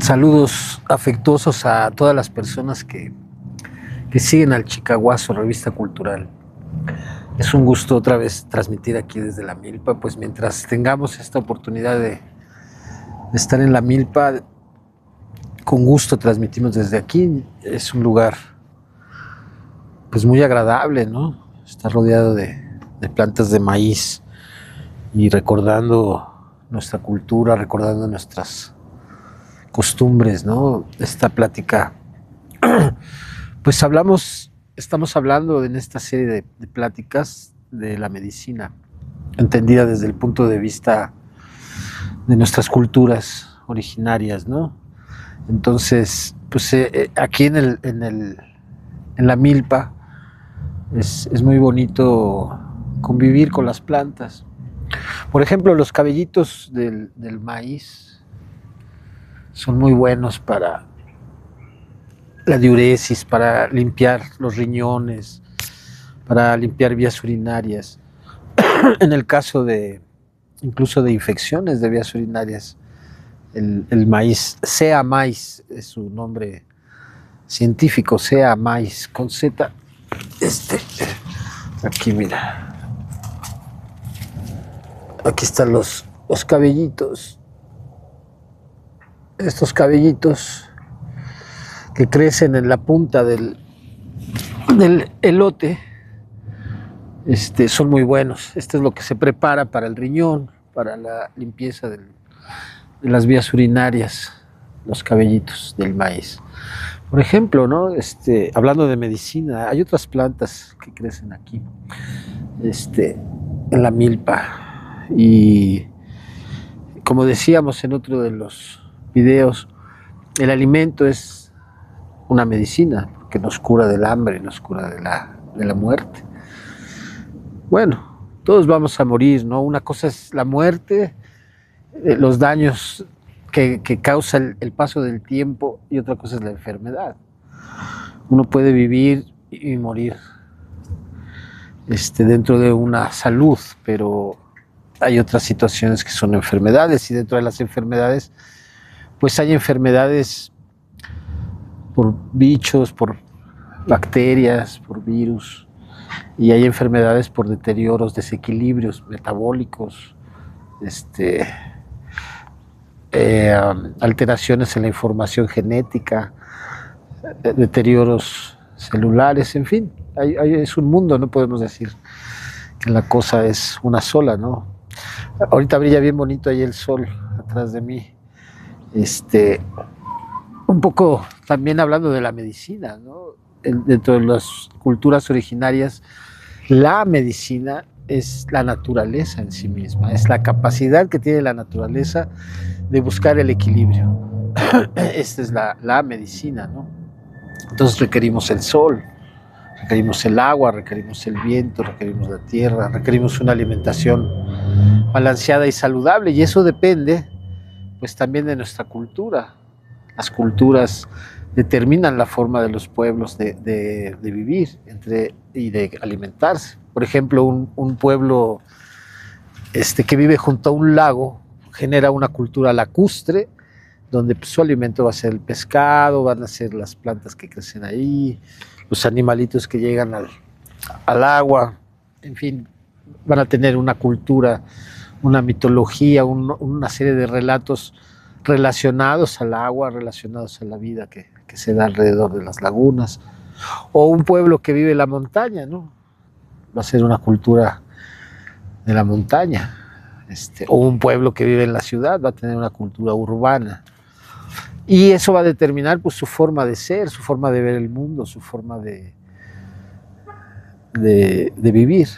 Saludos afectuosos a todas las personas que siguen al Chicaguazo, Revista Cultural. Es un gusto otra vez transmitir aquí desde la Milpa, pues mientras tengamos esta oportunidad de estar en la Milpa, con gusto transmitimos desde aquí. Es un lugar pues muy agradable, ¿no? Está rodeado de plantas de maíz y recordando nuestra cultura, recordando nuestras costumbres, ¿no? Esta plática, pues estamos hablando en esta serie de pláticas de la medicina, entendida desde el punto de vista de nuestras culturas originarias, ¿no? Entonces, pues aquí en la milpa es muy bonito convivir con las plantas. Por ejemplo, los cabellitos del maíz son muy buenos para la diuresis, para limpiar los riñones, para limpiar vías urinarias. En el caso incluso de infecciones de vías urinarias, el maíz, sea maíz, es su nombre científico, sea maíz, con Z. Aquí mira, aquí están los cabellitos. Estos cabellitos que crecen en la punta del elote, son muy buenos. Esto es lo que se prepara para el riñón, para la limpieza de las vías urinarias, los cabellitos del maíz. Por ejemplo, ¿no? Hablando de medicina, hay otras plantas que crecen aquí, en la milpa. Y como decíamos en otro de los videos, el alimento es una medicina que nos cura del hambre, nos cura de la muerte. Bueno, todos vamos a morir, ¿no? Una cosa es la muerte, los daños que causa el paso del tiempo, y otra cosa es la enfermedad. Uno puede vivir y morir dentro de una salud, pero hay otras situaciones que son enfermedades, y dentro de las enfermedades pues hay enfermedades por bichos, por bacterias, por virus, y hay enfermedades por deterioros, desequilibrios metabólicos, alteraciones en la información genética, deterioros celulares, en fin, es un mundo, no podemos decir que la cosa es una sola, ¿no? Ahorita brilla bien bonito ahí el sol atrás de mí. Un poco también hablando de la medicina, ¿no? Dentro de las culturas originarias, la medicina es la naturaleza en sí misma, es la capacidad que tiene la naturaleza de buscar el equilibrio. Esta es la medicina, ¿no? Entonces requerimos el sol, requerimos el agua, requerimos el viento, requerimos la tierra, requerimos una alimentación balanceada y saludable, y eso depende pues también de nuestra cultura. Las culturas determinan la forma de los pueblos de vivir y de alimentarse. Por ejemplo, un pueblo que vive junto a un lago genera una cultura lacustre, donde pues, su alimento va a ser el pescado, van a ser las plantas que crecen ahí, los animalitos que llegan al agua, en fin, van a tener una cultura, una mitología, una serie de relatos relacionados al agua, relacionados a la vida que se da alrededor de las lagunas. O un pueblo que vive en la montaña, ¿no? Va a ser una cultura de la montaña. O un pueblo que vive en la ciudad va a tener una cultura urbana. Y eso va a determinar pues, su forma de ser, su forma de ver el mundo, su forma de vivir.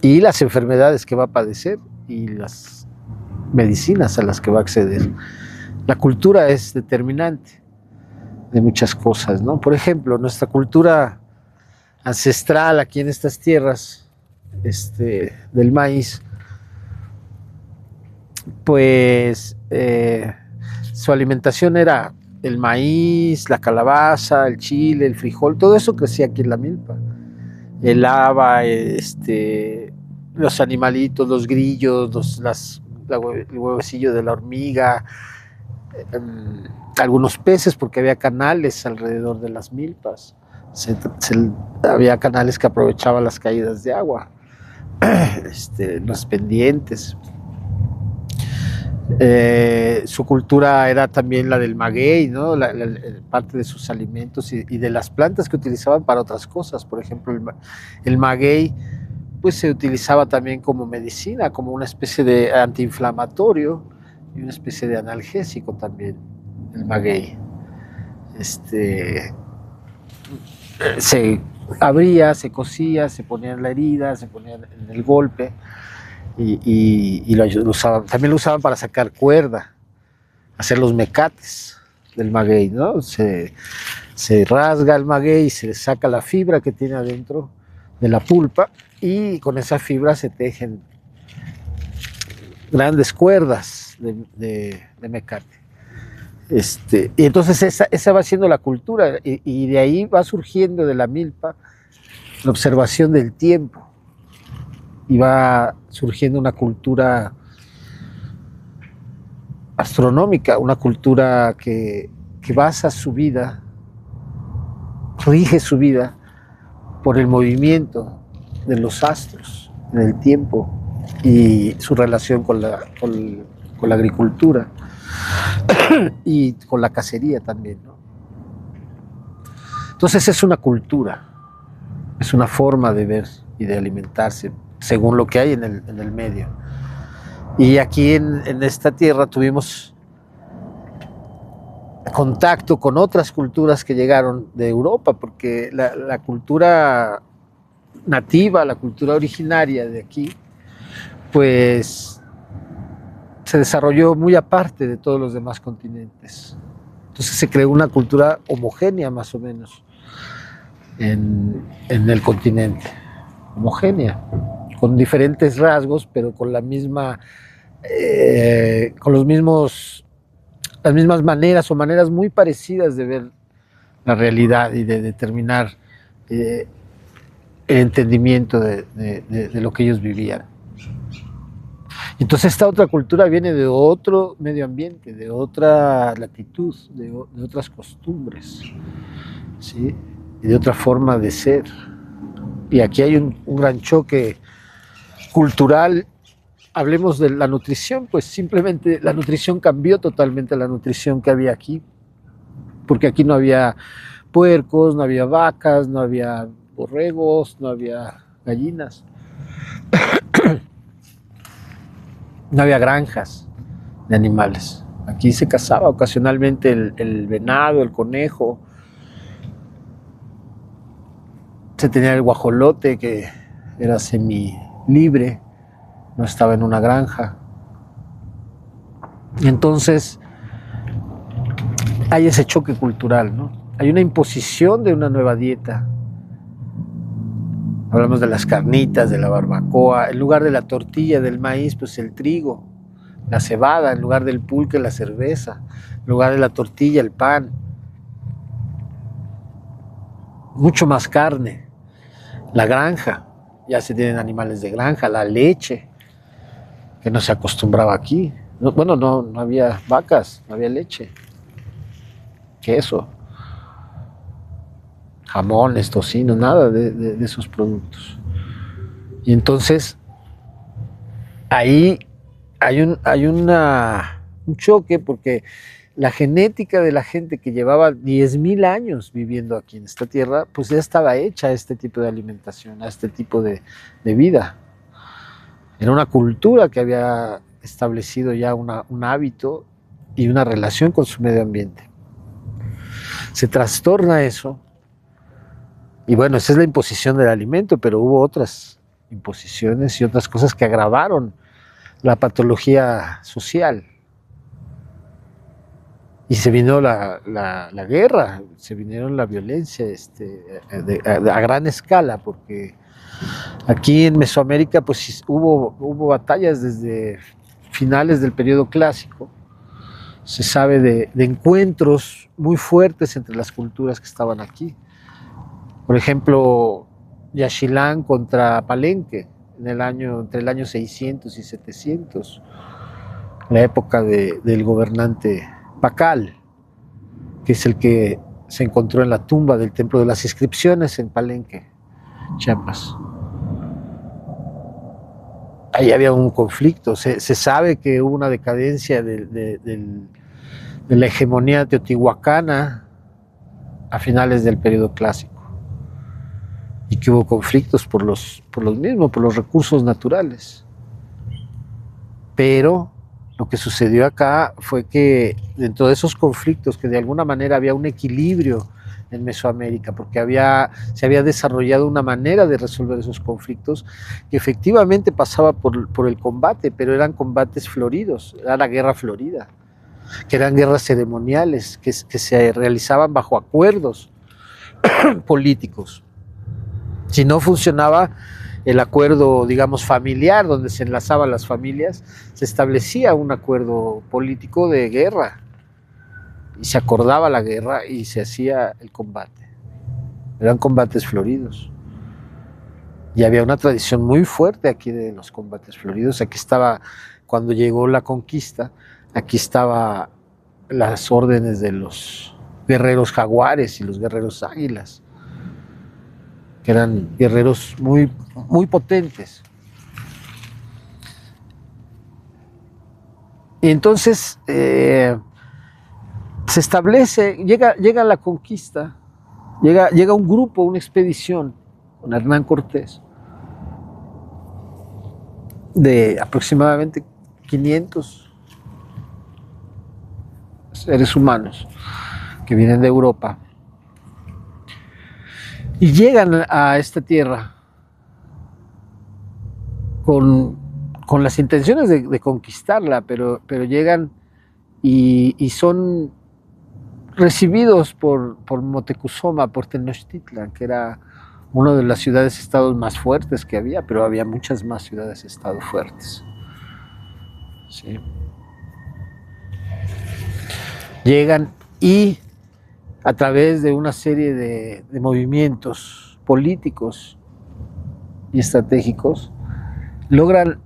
Y las enfermedades que va a padecer y las medicinas a las que va a acceder. La cultura es determinante de muchas cosas, ¿no? Por ejemplo, nuestra cultura ancestral aquí en estas tierras del maíz, pues su alimentación era el maíz, la calabaza, el chile, el frijol, todo eso crecía aquí en la milpa. El haba, los animalitos, los grillos, el huevecillo de la hormiga, algunos peces porque había canales alrededor de las milpas. Había canales que aprovechaban las caídas de agua, los pendientes. Su cultura era también la del maguey, ¿no? Parte de sus alimentos y de las plantas que utilizaban para otras cosas. Por ejemplo, el maguey pues, se utilizaba también como medicina, como una especie de antiinflamatorio y una especie de analgésico también, el maguey. Se abría, se cosía, se ponía en la herida, se ponía en el golpe y lo usaban. También lo usaban para sacar cuerda, hacer los mecates del maguey, ¿no? Se rasga el maguey y se saca la fibra que tiene adentro de la pulpa y con esa fibra se tejen grandes cuerdas de mecate. Y entonces esa va siendo la cultura y de ahí va surgiendo de la milpa la observación del tiempo y va surgiendo una cultura astronómica, una cultura que basa su vida, rige su vida por el movimiento de los astros en el tiempo y su relación con la agricultura y con la cacería también, ¿no? Entonces es una cultura, es una forma de ver y de alimentarse según lo que hay en el medio. Y aquí en esta tierra tuvimos contacto con otras culturas que llegaron de Europa, porque la cultura nativa, la cultura originaria de aquí, pues se desarrolló muy aparte de todos los demás continentes. Entonces se creó una cultura homogénea más o menos en el continente, homogénea, con diferentes rasgos, pero con la misma, con los mismos, las mismas maneras o maneras muy parecidas de ver la realidad y de determinar el entendimiento de lo que ellos vivían. Entonces esta otra cultura viene de otro medio ambiente, de otra latitud, de otras costumbres, ¿sí? Y de otra forma de ser. Y aquí hay un gran choque cultural. Hablemos de la nutrición, pues simplemente la nutrición cambió totalmente la nutrición que había aquí, porque aquí no había puercos, no había vacas, no había borregos, no había gallinas. No había granjas de animales. Aquí se cazaba ocasionalmente el venado, el conejo. Se tenía el guajolote, que era semi-libre, no estaba en una granja. Y entonces hay ese choque cultural, ¿no? Hay una imposición de una nueva dieta. Hablamos de las carnitas, de la barbacoa, en lugar de la tortilla, del maíz, pues el trigo, la cebada, en lugar del pulque, la cerveza, en lugar de la tortilla, el pan. Mucho más carne. La granja, ya se tienen animales de granja, la leche, que no se acostumbraba aquí. Bueno, no había vacas, no había leche, queso, jamones, tocino, nada de esos productos. Y entonces ahí hay un choque, porque la genética de la gente que llevaba 10,000 años viviendo aquí en esta tierra, pues ya estaba hecha a este tipo de alimentación, a este tipo de vida. Era una cultura que había establecido ya un hábito y una relación con su medio ambiente. Se trastorna eso. Y bueno, esa es la imposición del alimento, pero hubo otras imposiciones y otras cosas que agravaron la patología social. Y se vino la guerra, se vinieron la violencia a gran escala, porque aquí en Mesoamérica pues hubo batallas desde finales del periodo clásico. Se sabe de encuentros muy fuertes entre las culturas que estaban aquí. Por ejemplo, Yaxchilán contra Palenque, entre el año 600 y 700, la época del gobernante Pacal, que es el que se encontró en la tumba del Templo de las Inscripciones en Palenque, Chiapas. Ahí había un conflicto. Se sabe que hubo una decadencia de la hegemonía teotihuacana a finales del periodo clásico y que hubo conflictos por los mismos, por los recursos naturales. Pero lo que sucedió acá fue que dentro de esos conflictos, que de alguna manera había un equilibrio en Mesoamérica, porque se había desarrollado una manera de resolver esos conflictos que efectivamente pasaba por el combate, pero eran combates floridos, era la guerra florida, que eran guerras ceremoniales, que se realizaban bajo acuerdos políticos. Si no funcionaba el acuerdo, digamos, familiar, donde se enlazaban las familias, se establecía un acuerdo político de guerra, y se acordaba la guerra y se hacía el combate. Eran combates floridos. Y había una tradición muy fuerte aquí de los combates floridos. Aquí estaba, cuando llegó la conquista, aquí estaba las órdenes de los guerreros jaguares y los guerreros águilas, que eran guerreros muy, muy potentes. Y entonces se establece, llega la conquista, llega un grupo, una expedición con Hernán Cortés de aproximadamente 500 seres humanos que vienen de Europa y llegan a esta tierra con las intenciones de conquistarla, pero llegan y son recibidos por Moctezuma, por Tenochtitlan, que era una de las ciudades-estados más fuertes que había, pero había muchas más ciudades-estado fuertes. ¿Sí? Llegan y a través de una serie de movimientos políticos y estratégicos logran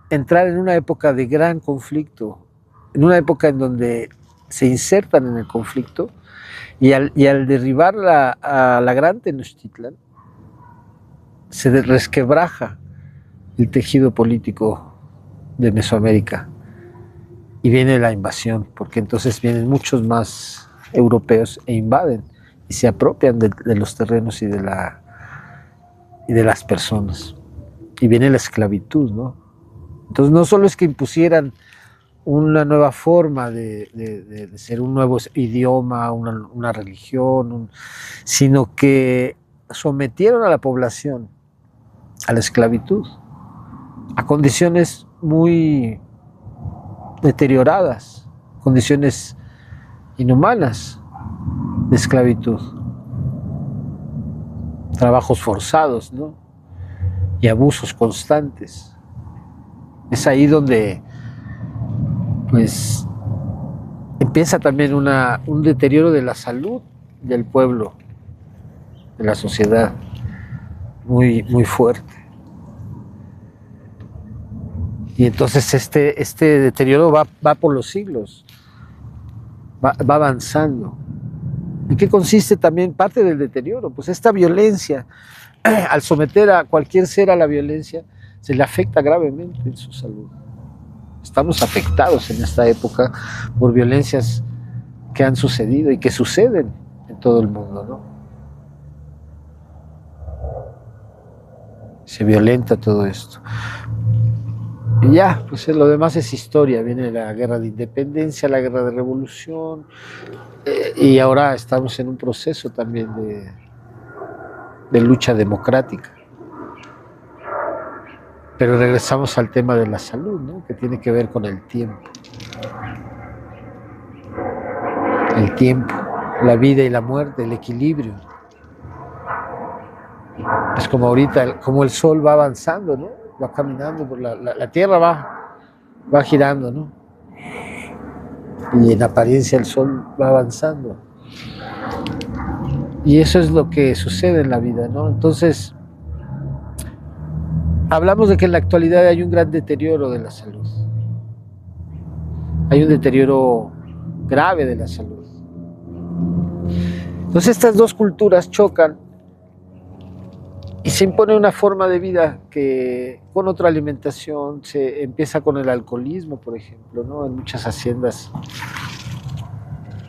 entrar en una época de gran conflicto, en una época en donde se insertan en el conflicto y al derribar a la gran Tenochtitlan se resquebraja el tejido político de Mesoamérica y viene la invasión, porque entonces vienen muchos más europeos e invaden y se apropian de los terrenos y de las personas, y viene la esclavitud, ¿no? Entonces no solo es que impusieran una nueva forma de ser, un nuevo idioma, una religión, sino que sometieron a la población a la esclavitud, a condiciones muy deterioradas, condiciones inhumanas de esclavitud, trabajos forzados, ¿no? Y abusos constantes. Es ahí donde pues empieza también un deterioro de la salud del pueblo, de la sociedad, muy, muy fuerte. Y entonces este deterioro va por los siglos, va avanzando. ¿En qué consiste también parte del deterioro? Pues esta violencia, al someter a cualquier ser a la violencia, se le afecta gravemente en su salud. Estamos afectados en esta época por violencias que han sucedido y que suceden en todo el mundo, ¿no? Se violenta todo esto. Y ya, pues lo demás es historia. Viene la guerra de independencia, la guerra de revolución, y ahora estamos en un proceso también de lucha democrática. Pero regresamos al tema de la salud, ¿no? Que tiene que ver con el tiempo. El tiempo, la vida y la muerte, el equilibrio. Es como ahorita, como el sol va avanzando, ¿no? Va caminando, por la tierra va girando, ¿no? Y en apariencia el sol va avanzando. Y eso es lo que sucede en la vida, ¿no? Entonces, hablamos de que en la actualidad hay un gran deterioro de la salud. Hay un deterioro grave de la salud. Entonces estas dos culturas chocan y se impone una forma de vida que con otra alimentación se empieza con el alcoholismo, por ejemplo, ¿no? En muchas haciendas